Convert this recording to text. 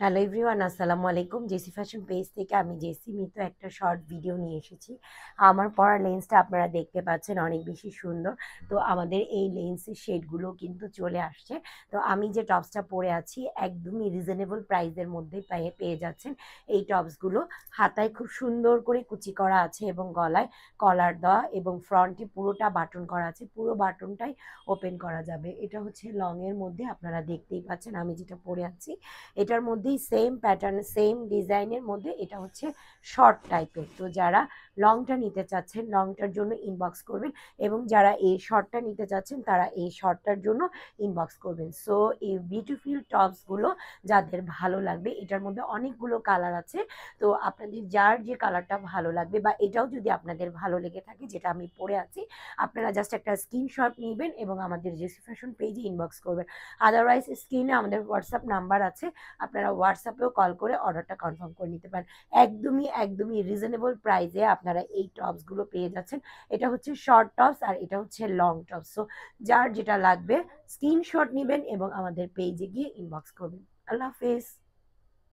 Hello everyone, আসসালামু আলাইকুম। JC fashion page থেকে আমি জেসি মিতো একটা শর্ট ভিডিও নিয়ে এসেছি। আমার পরা লেন্সটা আপনারা দেখতে পাচ্ছেন অনেক বেশি সুন্দর। তো আমাদের এই লেন্সের শেডগুলো কিন্তু চলে আসছে। তো আমি যে টপসটা পরে আছি একদমই রিজনেবল প্রাইসের মধ্যে পেয়ে যাচ্ছেন এই টপসগুলো। হাতায় খুব সুন্দর করে কুচি করা আছে এবং গলায় কলার দেওয়া এবং ফ্রন্টে পুরোটা বাটন করা আছে। পুরো বাটনটাই ওপেন করা যাবে। এটা হচ্ছে লং এর মধ্যে, আপনারা দেখতেই পাচ্ছেন আমি যেটা পরে আছি এটার মধ্যেই সেম প্যাটার্ন সেম ডিজাইনের মধ্যে এটা হচ্ছে শর্ট টাইপের। তো যারা লংটা নিতে চাচ্ছেন লংটার জন্য ইনবক্স করবেন, এবং যারা এই শর্টটা নিতে চাচ্ছেন তারা এই শর্টটার জন্য ইনবক্স করবেন। সো এই বিউটিফুল টপসগুলো যাদের ভালো লাগবে, এটার মধ্যে অনেকগুলো কালার আছে। তো আপনাদের যার যে কালারটা ভালো লাগবে বা এটাও যদি আপনাদের ভালো লেগে থাকে যেটা আমি পরে আছি, আপনারা জাস্ট একটা স্ক্রিনশট নেবেন এবং আমাদের জেসি ফ্যাশন পেজে ইনবক্স করবেন। আদারওয়াইজ স্ক্রিনে আমাদের হোয়াটসঅ্যাপ নাম্বার আছে, আপনারা হোয়াটসঅ্যাপেও কল করে অর্ডারটা কনফার্ম করে নিতে পারেন। একদমই রিজনেবল প্রাইসে আপনারা এই টপসগুলো পেয়ে যাচ্ছেন। এটা হচ্ছে শর্ট টপস আর এটা হচ্ছে লং টপস। সো যার যেটা লাগবে স্ক্রিনশট নেবেন এবং আমাদের পেজে গিয়ে ইনবক্স করবেন। আল্লাহ হাফেজ।